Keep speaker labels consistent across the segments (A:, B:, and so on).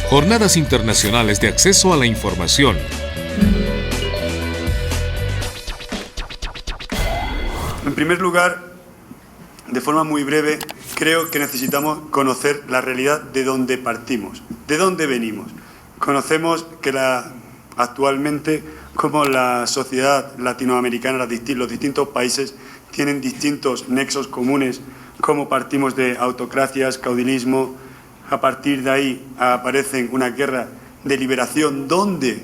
A: Jornadas Internacionales de Acceso a la Información.
B: En primer lugar, de forma muy breve, creo que necesitamos conocer la realidad de dónde partimos, de dónde venimos. Conocemos que actualmente como la sociedad latinoamericana, los distintos países tienen distintos nexos comunes, como partimos de autocracias, caudilismo. A partir de ahí aparecen una guerra de liberación donde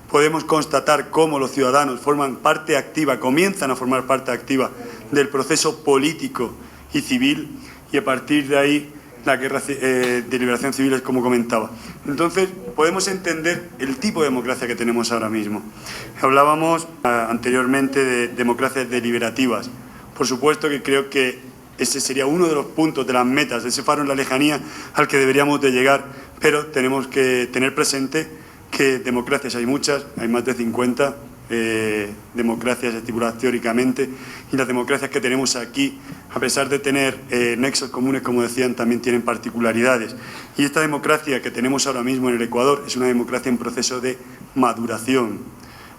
B: podemos constatar cómo los ciudadanos forman parte activa, comienzan a formar parte activa del proceso político y civil, y a partir de ahí la guerra de liberación civil, es como comentaba. Entonces, podemos entender el tipo de democracia que tenemos ahora mismo. Hablábamos anteriormente de democracias deliberativas. Por supuesto que creo que ese sería uno de los puntos, de las metas, de ese faro en la lejanía al que deberíamos de llegar, pero tenemos que tener presente que democracias hay muchas, hay más de 50 democracias estipuladas teóricamente, y las democracias que tenemos aquí, a pesar de tener nexos comunes, como decían, también tienen particularidades. Y esta democracia que tenemos ahora mismo en el Ecuador es una democracia en proceso de maduración.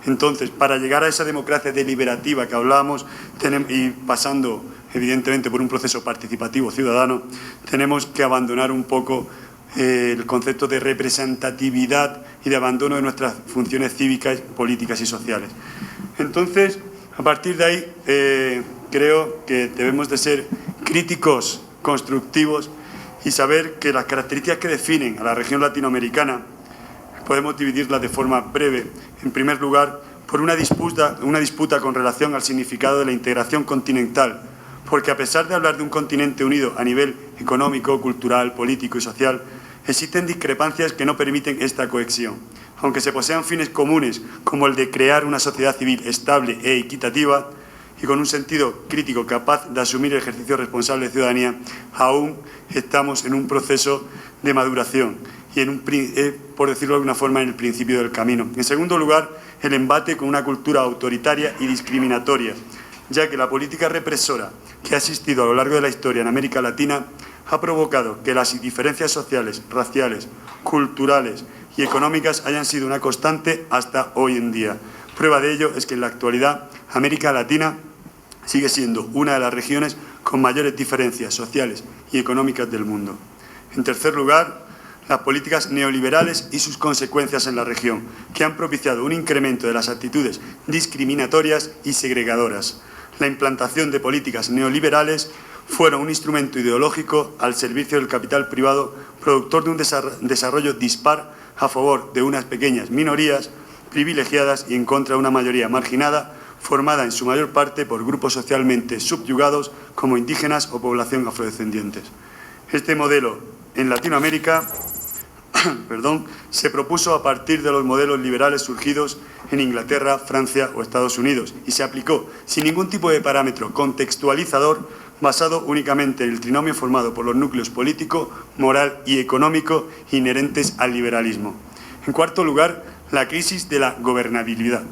B: Entonces, para llegar a esa democracia deliberativa que hablábamos, y pasando evidentemente por un proceso participativo ciudadano, tenemos que abandonar un poco el concepto de representatividad y de abandono de nuestras funciones cívicas, políticas y sociales. Entonces, a partir de ahí, creo que debemos de ser críticos, constructivos, y saber que las características que definen a la región latinoamericana podemos dividirlas de forma breve. En primer lugar, por una disputa con relación al significado de la integración continental, porque a pesar de hablar de un continente unido a nivel económico, cultural, político y social, existen discrepancias que no permiten esta cohesión. Aunque se posean fines comunes, como el de crear una sociedad civil estable e equitativa y con un sentido crítico capaz de asumir el ejercicio responsable de ciudadanía, aún estamos en un proceso de maduración y, por decirlo de alguna forma, en el principio del camino. En segundo lugar, el embate con una cultura autoritaria y discriminatoria, ya que la política represora que ha existido a lo largo de la historia en América Latina ha provocado que las diferencias sociales, raciales, culturales y económicas hayan sido una constante hasta hoy en día. Prueba de ello es que en la actualidad América Latina sigue siendo una de las regiones con mayores diferencias sociales y económicas del mundo. En tercer lugar, las políticas neoliberales y sus consecuencias en la región, que han propiciado un incremento de las actitudes discriminatorias y segregadoras. La implantación de políticas neoliberales fueron un instrumento ideológico al servicio del capital privado, productor de un desarrollo dispar a favor de unas pequeñas minorías privilegiadas y en contra de una mayoría marginada, formada en su mayor parte por grupos socialmente subyugados como indígenas o población afrodescendientes. Este modelo en Latinoamérica se propuso a partir de los modelos liberales surgidos en Inglaterra, Francia o Estados Unidos y se aplicó sin ningún tipo de parámetro contextualizador basado únicamente en el trinomio formado por los núcleos político, moral y económico inherentes al liberalismo. En cuarto lugar, la crisis de la gobernabilidad.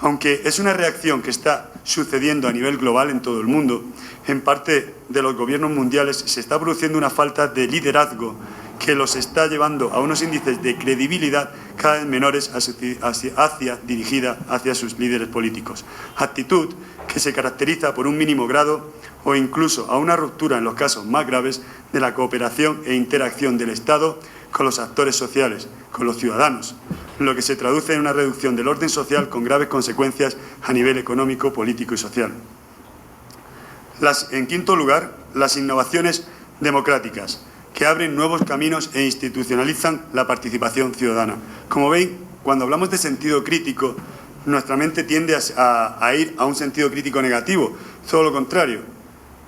B: Aunque es una reacción que está sucediendo a nivel global en todo el mundo, en parte de los gobiernos mundiales se está produciendo una falta de liderazgo que los está llevando a unos índices de credibilidad cada vez menores dirigida hacia sus líderes políticos. Actitud que se caracteriza por un mínimo grado o incluso a una ruptura en los casos más graves de la cooperación e interacción del Estado con los actores sociales, con los ciudadanos, lo que se traduce en una reducción del orden social con graves consecuencias a nivel económico, político y social. En quinto lugar, las innovaciones democráticas, que abren nuevos caminos e institucionalizan la participación ciudadana. Como veis, cuando hablamos de sentido crítico, nuestra mente tiende a ir a un sentido crítico negativo, todo lo contrario.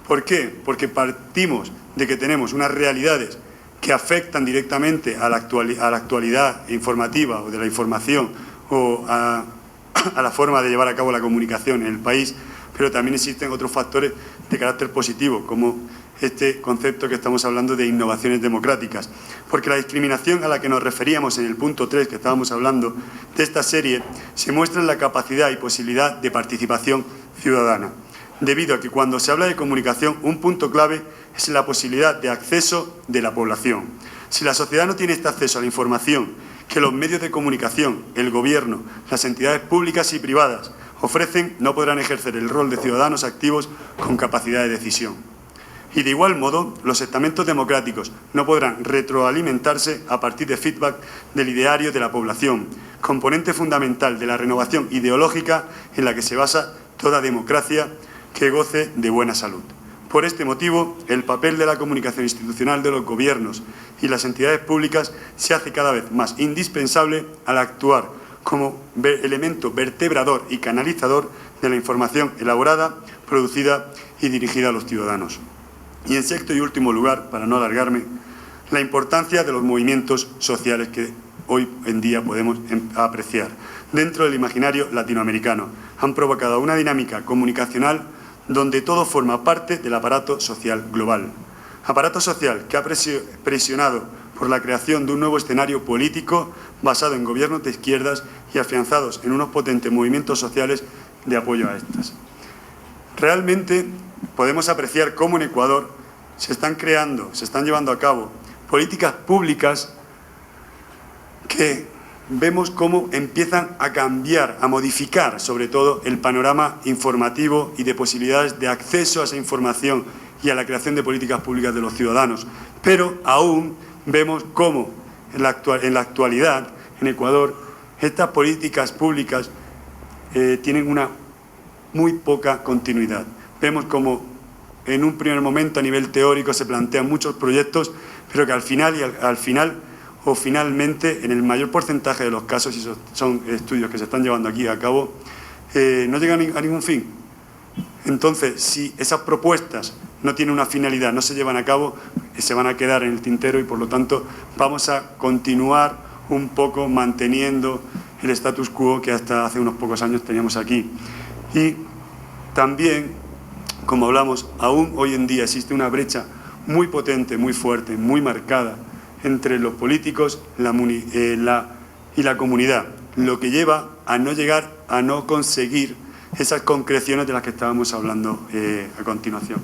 B: ¿Por qué? Porque partimos de que tenemos unas realidades que afectan directamente a la actualidad informativa o de la información o a la forma de llevar a cabo la comunicación en el país, pero también existen otros factores de carácter positivo, como este concepto que estamos hablando de innovaciones democráticas, porque la discriminación a la que nos referíamos en el punto 3 que estábamos hablando de esta serie se muestra en la capacidad y posibilidad de participación ciudadana, debido a que cuando se habla de comunicación un punto clave es la posibilidad de acceso de la población. Si la sociedad no tiene este acceso a la información que los medios de comunicación, el gobierno, las entidades públicas y privadas ofrecen, no podrán ejercer el rol de ciudadanos activos con capacidad de decisión. Y de igual modo, los estamentos democráticos no podrán retroalimentarse a partir de feedback del ideario de la población, componente fundamental de la renovación ideológica en la que se basa toda democracia que goce de buena salud. Por este motivo, el papel de la comunicación institucional de los gobiernos y las entidades públicas se hace cada vez más indispensable al actuar como elemento vertebrador y canalizador de la información elaborada, producida y dirigida a los ciudadanos. Y en sexto y último lugar, para no alargarme, la importancia de los movimientos sociales que hoy en día podemos apreciar dentro del imaginario latinoamericano. Han provocado una dinámica comunicacional donde todo forma parte del aparato social global. Aparato social que ha presionado por la creación de un nuevo escenario político basado en gobiernos de izquierdas y afianzados en unos potentes movimientos sociales de apoyo a estas. Realmente podemos apreciar cómo en Ecuador se están llevando a cabo políticas públicas que vemos cómo empiezan a cambiar, a modificar sobre todo el panorama informativo y de posibilidades de acceso a esa información y a la creación de políticas públicas de los ciudadanos. Pero aún vemos cómo en la actualidad en Ecuador estas políticas públicas tienen una muy poca continuidad. Vemos cómo en un primer momento a nivel teórico se plantean muchos proyectos, pero que al final o finalmente, en el mayor porcentaje de los casos, y son estudios que se están llevando aquí a cabo, no llegan a ningún fin. Entonces, si esas propuestas no tienen una finalidad, no se llevan a cabo, se van a quedar en el tintero y, por lo tanto, vamos a continuar un poco manteniendo el status quo que hasta hace unos pocos años teníamos aquí. Y también, como hablamos, aún hoy en día existe una brecha muy potente, muy fuerte, muy marcada entre los políticos y la comunidad, lo que lleva a no conseguir esas concreciones de las que estábamos hablando a continuación.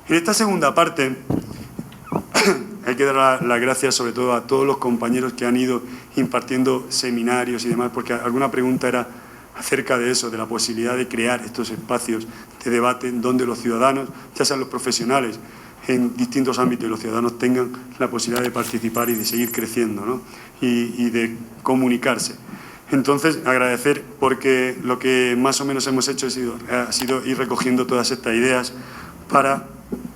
B: En esta segunda parte hay que dar las gracias sobre todo a todos los compañeros que han ido impartiendo seminarios y demás, porque alguna pregunta era acerca de eso, de la posibilidad de crear estos espacios de debate donde los ciudadanos, ya sean los profesionales en distintos ámbitos, y los ciudadanos tengan la posibilidad de participar y de seguir creciendo, ¿no? y de comunicarse. Entonces, agradecer, porque lo que más o menos hemos hecho ha sido ir recogiendo todas estas ideas para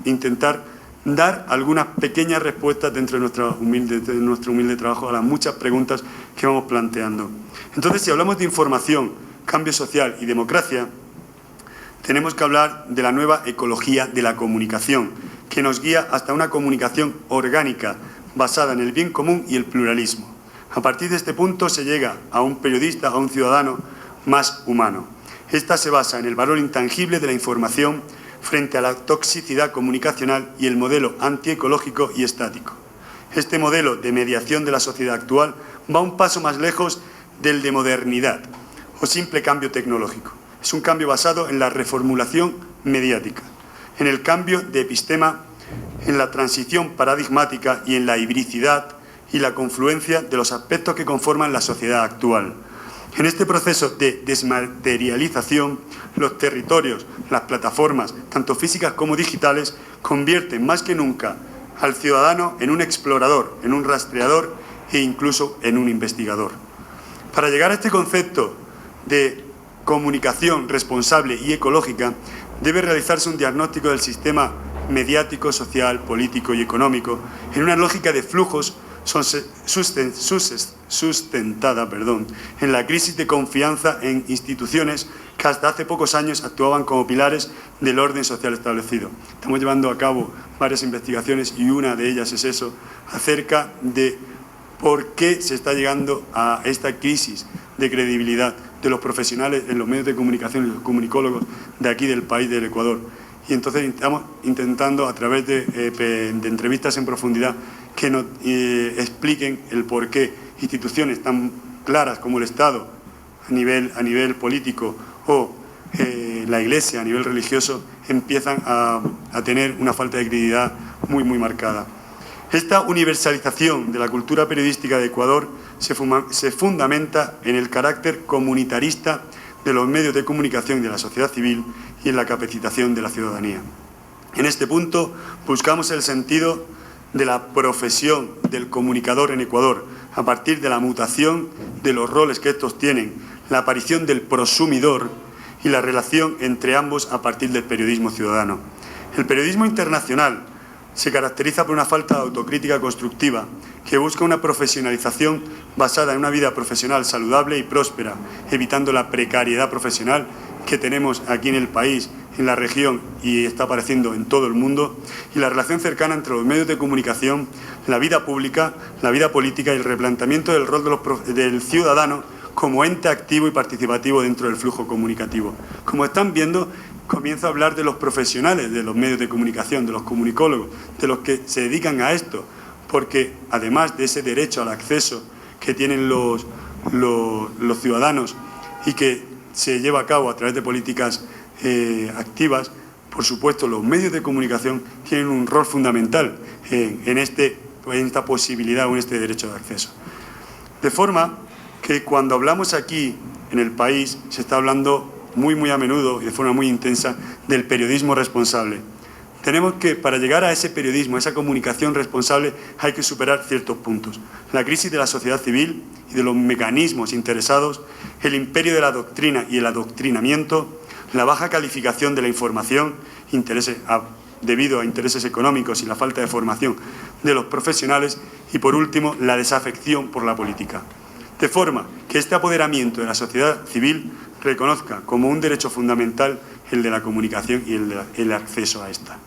B: intentar dar algunas pequeñas respuestas dentro de nuestro humilde trabajo a las muchas preguntas que vamos planteando. Entonces, si hablamos de información, cambio social y democracia, tenemos que hablar de la nueva ecología de la comunicación, que nos guía hasta una comunicación orgánica, basada en el bien común y el pluralismo. A partir de este punto se llega a un periodista, a un ciudadano más humano. Esta se basa en el valor intangible de la información frente a la toxicidad comunicacional y el modelo antiecológico y estático. Este modelo de mediación de la sociedad actual va un paso más lejos del de modernidad o simple cambio tecnológico. Es un cambio basado en la reformulación mediática, en el cambio de epistema, en la transición paradigmática y en la hibricidad y la confluencia de los aspectos que conforman la sociedad actual. En este proceso de desmaterialización, los territorios, las plataformas, tanto físicas como digitales, convierten más que nunca al ciudadano en un explorador, en un rastreador e incluso en un investigador. Para llegar a este concepto de comunicación responsable y ecológica, debe realizarse un diagnóstico del sistema mediático, social, político y económico en una lógica de flujos sustentada en la crisis de confianza en instituciones que hasta hace pocos años actuaban como pilares del orden social establecido. Estamos llevando a cabo varias investigaciones y una de ellas es eso, acerca de por qué se está llegando a esta crisis de credibilidad de los profesionales en los medios de comunicación y los comunicólogos de aquí del país, del Ecuador. Y entonces estamos intentando, a través de entrevistas en profundidad, que nos expliquen el por qué instituciones tan claras como el Estado a nivel político o la Iglesia a nivel religioso empiezan a tener una falta de credibilidad muy, muy marcada. Esta universalización de la cultura periodística de Ecuador se fundamenta en el carácter comunitarista de los medios de comunicación de la sociedad civil y en la capacitación de la ciudadanía. En este punto buscamos el sentido de la profesión del comunicador en Ecuador, a partir de la mutación de los roles que estos tienen, la aparición del prosumidor y la relación entre ambos a partir del periodismo ciudadano. El periodismo internacional se caracteriza por una falta de autocrítica constructiva que busca una profesionalización basada en una vida profesional saludable y próspera, evitando la precariedad profesional que tenemos aquí en el país, en la región y está apareciendo en todo el mundo, y la relación cercana entre los medios de comunicación, la vida pública, la vida política y el replanteamiento del rol del ciudadano como ente activo y participativo dentro del flujo comunicativo. Como están viendo, comienzo a hablar de los profesionales de los medios de comunicación, de los comunicólogos, de los que se dedican a esto, porque además de ese derecho al acceso que tienen los ciudadanos y que se lleva a cabo a través de políticas activas, por supuesto los medios de comunicación tienen un rol fundamental en esta posibilidad o en este derecho de acceso. De forma que cuando hablamos aquí en el país se está hablando muy a menudo y de forma muy intensa del periodismo responsable. Tenemos que, para llegar a ese periodismo, a esa comunicación responsable, hay que superar ciertos puntos. La crisis de la sociedad civil y de los mecanismos interesados, el imperio de la doctrina y el adoctrinamiento, la baja calificación de la información, debido a intereses económicos y la falta de formación de los profesionales y, por último, la desafección por la política. De forma que este apoderamiento de la sociedad civil reconozca como un derecho fundamental el de la comunicación y el acceso a esta.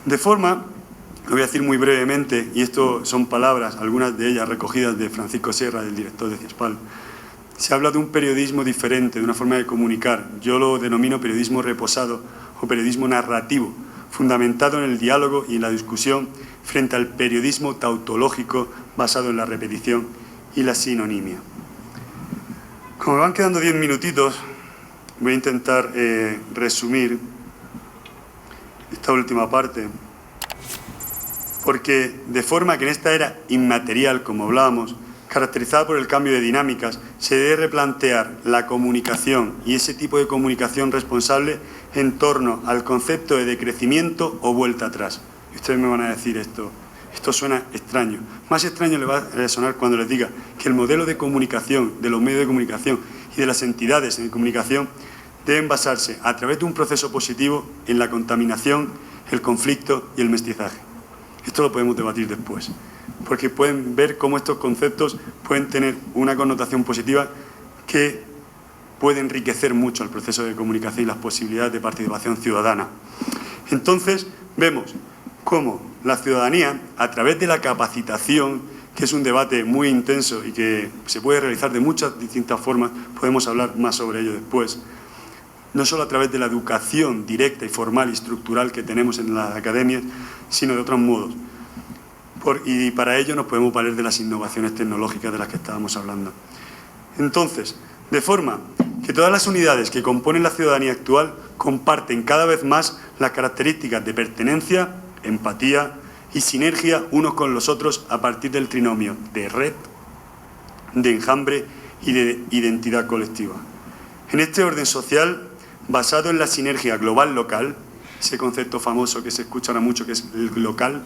B: De forma, lo voy a decir muy brevemente, y esto son palabras, algunas de ellas recogidas de Francisco Sierra, del director de CIESPAL. Se habla de un periodismo diferente, de una forma de comunicar. Yo lo denomino periodismo reposado o periodismo narrativo, fundamentado en el diálogo y en la discusión frente al periodismo tautológico basado en la repetición y la sinonimia. Como me van quedando 10 minutitos, voy a intentar resumir esta última parte, porque de forma que en esta era inmaterial, como hablábamos, caracterizada por el cambio de dinámicas, se debe replantear la comunicación y ese tipo de comunicación responsable en torno al concepto de decrecimiento o vuelta atrás. Y ustedes me van a decir esto suena extraño. Más extraño le va a sonar cuando les diga que el modelo de comunicación, de los medios de comunicación y de las entidades en comunicación deben basarse a través de un proceso positivo en la contaminación, el conflicto y el mestizaje. Esto lo podemos debatir después, porque pueden ver cómo estos conceptos pueden tener una connotación positiva que puede enriquecer mucho el proceso de comunicación y las posibilidades de participación ciudadana. Entonces, vemos cómo la ciudadanía, a través de la capacitación, que es un debate muy intenso y que se puede realizar de muchas distintas formas, podemos hablar más sobre ello después, no solo a través de la educación directa y formal y estructural que tenemos en las academias, sino de otros modos. Y para ello nos podemos valer de las innovaciones tecnológicas de las que estábamos hablando. Entonces, de forma que todas las unidades que componen la ciudadanía actual comparten cada vez más las características de pertenencia, empatía y sinergia unos con los otros a partir del trinomio de red, de enjambre y de identidad colectiva. En este orden social, basado en la sinergia global-local, ese concepto famoso que se escucha ahora mucho que es el local,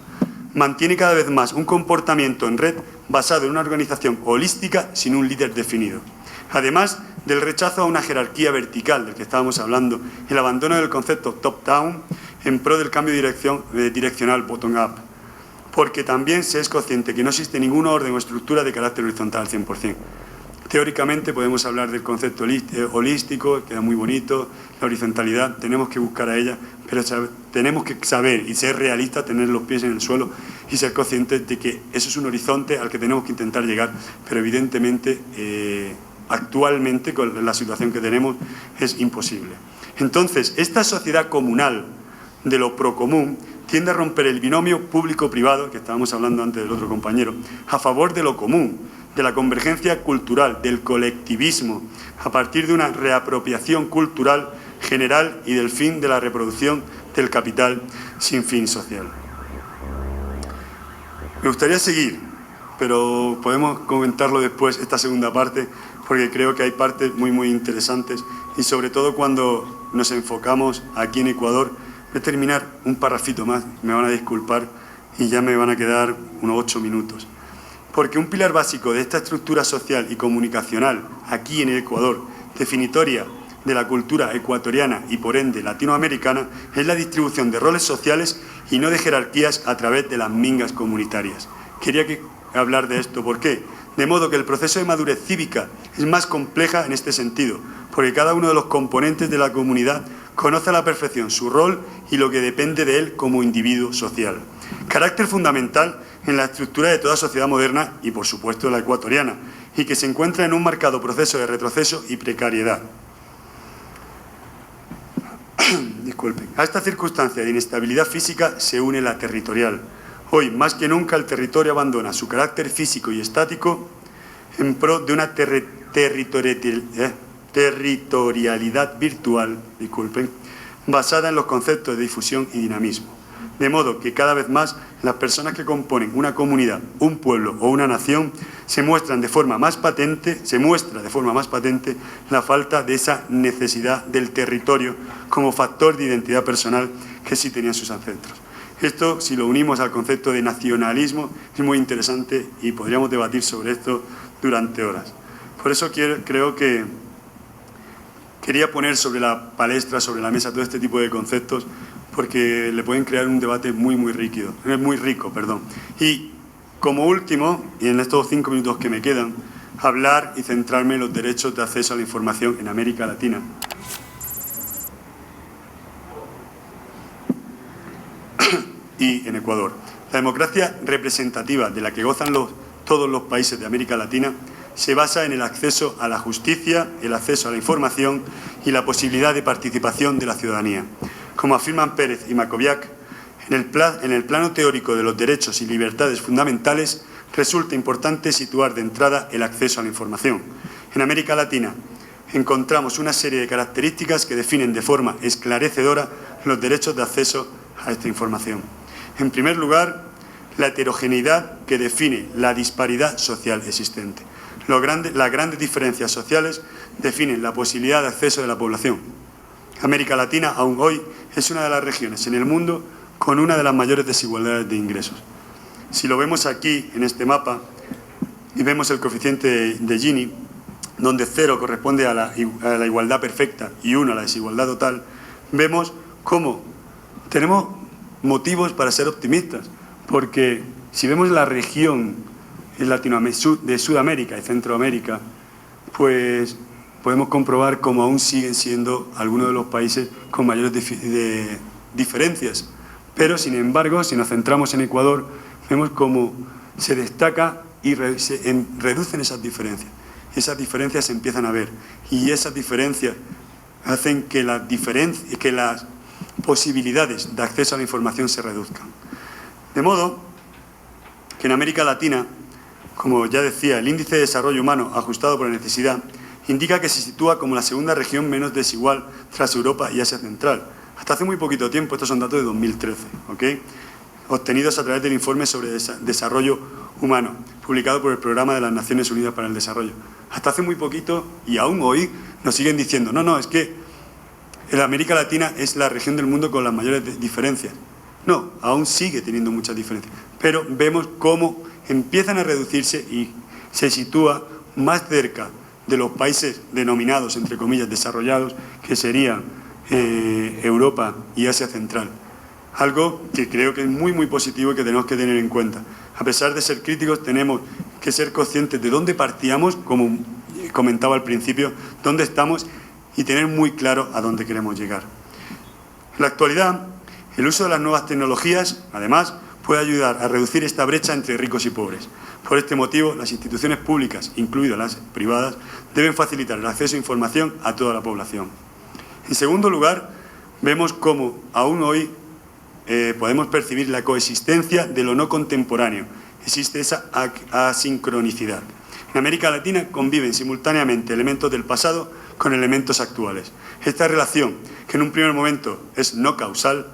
B: mantiene cada vez más un comportamiento en red basado en una organización holística sin un líder definido. Además del rechazo a una jerarquía vertical del que estábamos hablando, el abandono del concepto top-down en pro del cambio direccional bottom-up, porque también se es consciente que no existe ninguna orden o estructura de carácter horizontal al 100%. Teóricamente podemos hablar del concepto holístico, queda muy bonito, la horizontalidad, tenemos que buscar a ella, pero tenemos que saber y ser realistas, tener los pies en el suelo y ser conscientes de que eso es un horizonte al que tenemos que intentar llegar, pero evidentemente actualmente con la situación que tenemos es imposible. Entonces, esta sociedad comunal de lo procomún tiende a romper el binomio público-privado, que estábamos hablando antes del otro compañero, a favor de lo común, de la convergencia cultural, del colectivismo, a partir de una reapropiación cultural general y del fin de la reproducción del capital sin fin social. Me gustaría seguir, pero podemos comentarlo después, esta segunda parte, porque creo que hay partes muy interesantes y sobre todo cuando nos enfocamos aquí en Ecuador. Voy a terminar un parrafito más, me van a disculpar y ya me van a quedar unos 8 minutos. Porque un pilar básico de esta estructura social y comunicacional aquí en el Ecuador, definitoria de la cultura ecuatoriana y por ende latinoamericana, es la distribución de roles sociales y no de jerarquías a través de las mingas comunitarias. Quería hablar de esto, ¿por qué? De modo que el proceso de madurez cívica es más compleja en este sentido, porque cada uno de los componentes de la comunidad conoce a la perfección su rol y lo que depende de él como individuo social. Carácter fundamental en la estructura de toda sociedad moderna y, por supuesto, la ecuatoriana, y que se encuentra en un marcado proceso de retroceso y precariedad. Disculpen. A esta circunstancia de inestabilidad física se une la territorial. Hoy, más que nunca, el territorio abandona su carácter físico y estático en pro de una territorialidad virtual, basada en los conceptos de difusión y dinamismo. De modo que cada vez más las personas que componen una comunidad, un pueblo o una nación se muestra de forma más patente la falta de esa necesidad del territorio como factor de identidad personal que sí tenían sus ancestros. Esto, si lo unimos al concepto de nacionalismo, es muy interesante y podríamos debatir sobre esto durante horas. Por eso creo que quería poner sobre la palestra, sobre la mesa, todo este tipo de conceptos, porque le pueden crear un debate muy rico. Y como último, y en estos 5 minutos que me quedan, hablar y centrarme en los derechos de acceso a la información en América Latina. Y en Ecuador. La democracia representativa de la que gozan todos los países de América Latina se basa en el acceso a la justicia, el acceso a la información y la posibilidad de participación de la ciudadanía. Como afirman Pérez y Mackowiak, en el plano teórico de los derechos y libertades fundamentales resulta importante situar de entrada el acceso a la información. En América Latina encontramos una serie de características que definen de forma esclarecedora los derechos de acceso a esta información. En primer lugar, la heterogeneidad que define la disparidad social existente. Las grandes diferencias sociales definen la posibilidad de acceso de la población. América Latina, aún hoy, es una de las regiones en el mundo con una de las mayores desigualdades de ingresos. Si lo vemos aquí, en este mapa, y vemos el coeficiente de Gini, donde 0 corresponde a la igualdad perfecta y 1 a la desigualdad total, vemos cómo tenemos motivos para ser optimistas, porque si vemos la región de Sudamérica y Centroamérica, pues podemos comprobar cómo aún siguen siendo algunos de los países con mayores diferencias. Pero, sin embargo, si nos centramos en Ecuador, vemos cómo se destaca y reducen esas diferencias. Esas diferencias se empiezan a ver y esas diferencias hacen que las posibilidades de acceso a la información se reduzcan. De modo que en América Latina, como ya decía, el índice de desarrollo humano ajustado por la necesidad indica que se sitúa como la segunda región menos desigual tras Europa y Asia Central. Hasta hace muy poquito tiempo, estos son datos de 2013, obtenidos a través del informe sobre desarrollo humano, publicado por el Programa de las Naciones Unidas para el Desarrollo. Hasta hace muy poquito, y aún hoy, nos siguen diciendo, no, es que la América Latina es la región del mundo con las mayores diferencias. No, aún sigue teniendo muchas diferencias, pero vemos cómo empiezan a reducirse y se sitúa más cerca de los países denominados, entre comillas, desarrollados, que serían Europa y Asia Central. Algo que creo que es muy positivo y que tenemos que tener en cuenta. A pesar de ser críticos, tenemos que ser conscientes de dónde partíamos, como comentaba al principio, dónde estamos y tener muy claro a dónde queremos llegar. En la actualidad, el uso de las nuevas tecnologías, además, puede ayudar a reducir esta brecha entre ricos y pobres. Por este motivo, las instituciones públicas, incluidas las privadas, deben facilitar el acceso a información a toda la población. En segundo lugar, vemos cómo aún hoy podemos percibir la coexistencia de lo no contemporáneo. Existe esa asincronicidad. En América Latina conviven simultáneamente elementos del pasado con elementos actuales. Esta relación, que en un primer momento es no causal,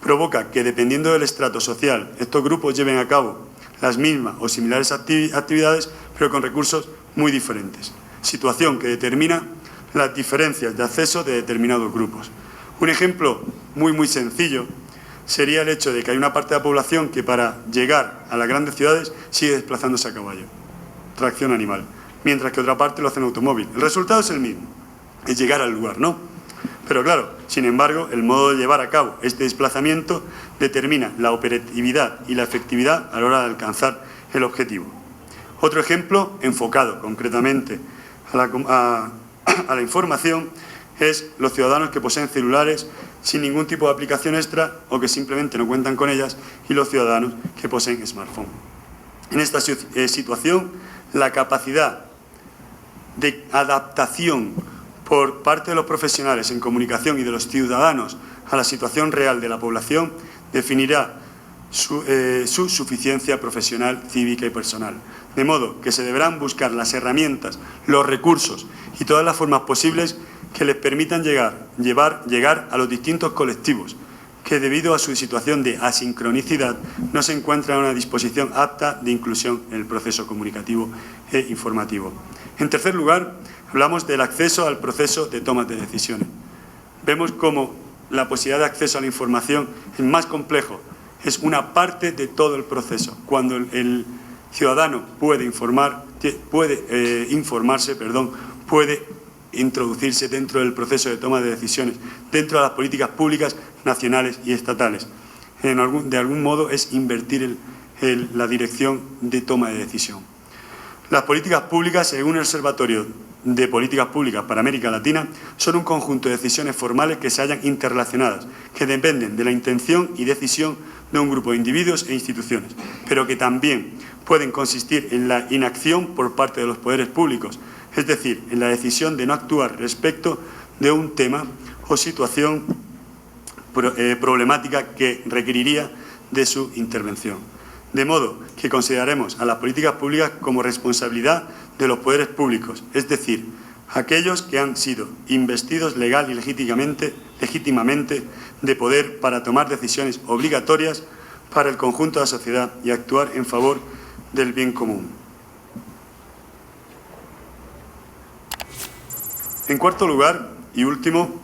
B: provoca que, dependiendo del estrato social, estos grupos lleven a cabo las mismas o similares actividades, pero con recursos muy diferentes. Situación que determina las diferencias de acceso de determinados grupos. Un ejemplo muy sencillo sería el hecho de que hay una parte de la población que para llegar a las grandes ciudades sigue desplazándose a caballo, tracción animal, mientras que otra parte lo hace en automóvil. El resultado es el mismo, es llegar al lugar, ¿no? Pero claro, sin embargo, el modo de llevar a cabo este desplazamiento determina la operatividad y la efectividad a la hora de alcanzar el objetivo. Otro ejemplo, enfocado concretamente a la información, es los ciudadanos que poseen celulares sin ningún tipo de aplicación extra o que simplemente no cuentan con ellas, y los ciudadanos que poseen smartphone. En esta situación, la capacidad de adaptación por parte de los profesionales en comunicación y de los ciudadanos a la situación real de la población definirá su suficiencia profesional, cívica y personal. De modo que se deberán buscar las herramientas, los recursos y todas las formas posibles que les permitan llegar a los distintos colectivos que, debido a su situación de asincronicidad, no se encuentran en una disposición apta de inclusión en el proceso comunicativo e informativo. En tercer lugar, hablamos del acceso al proceso de toma de decisiones. Vemos cómo la posibilidad de acceso a la información es más complejo, es una parte de todo el proceso. Cuando el ciudadano puede puede introducirse dentro del proceso de toma de decisiones, dentro de las políticas públicas nacionales y estatales. De algún modo es invertir la dirección de toma de decisión. Las políticas públicas, según el Observatorio de Políticas Públicas para América Latina, son un conjunto de decisiones formales que se hallan interrelacionadas, que dependen de la intención y decisión de un grupo de individuos e instituciones, pero que también pueden consistir en la inacción por parte de los poderes públicos, es decir, en la decisión de no actuar respecto de un tema o situación problemática que requeriría de su intervención. De modo que consideraremos a las políticas públicas como responsabilidad de los poderes públicos, es decir, aquellos que han sido investidos legal y legítimamente de poder para tomar decisiones obligatorias para el conjunto de la sociedad y actuar en favor del bien común. En cuarto lugar y último,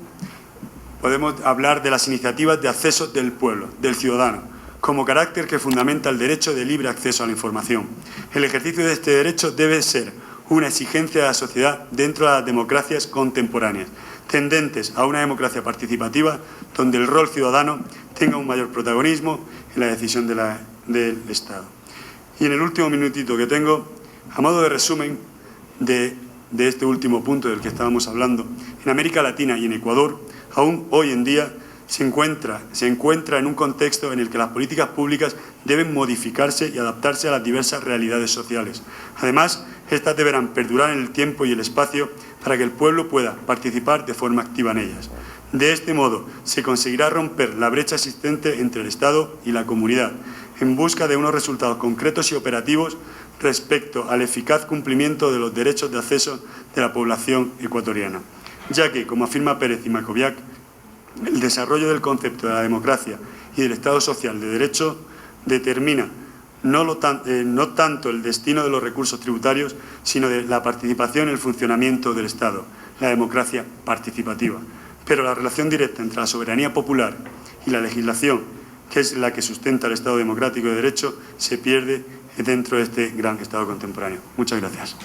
B: podemos hablar de las iniciativas de acceso del pueblo, del ciudadano, como carácter que fundamenta el derecho de libre acceso a la información. El ejercicio de este derecho debe ser una exigencia de la sociedad dentro de las democracias contemporáneas, tendentes a una democracia participativa donde el rol ciudadano tenga un mayor protagonismo en la decisión del Estado. Y en el último minutito que tengo, a modo de resumen de este último punto del que estábamos hablando, en América Latina y en Ecuador, aún hoy en día se encuentra en un contexto en el que las políticas públicas deben modificarse y adaptarse a las diversas realidades sociales. Además, estas deberán perdurar en el tiempo y el espacio para que el pueblo pueda participar de forma activa en ellas. De este modo, se conseguirá romper la brecha existente entre el Estado y la comunidad, en busca de unos resultados concretos y operativos respecto al eficaz cumplimiento de los derechos de acceso de la población ecuatoriana, ya que, como afirma Pérez y Mackowiak, el desarrollo del concepto de la democracia y del Estado social de derecho determina no tanto el destino de los recursos tributarios, sino de la participación en el funcionamiento del Estado, la democracia participativa. Pero la relación directa entre la soberanía popular y la legislación, que es la que sustenta el Estado democrático de derecho, se pierde dentro de este gran Estado contemporáneo. Muchas gracias.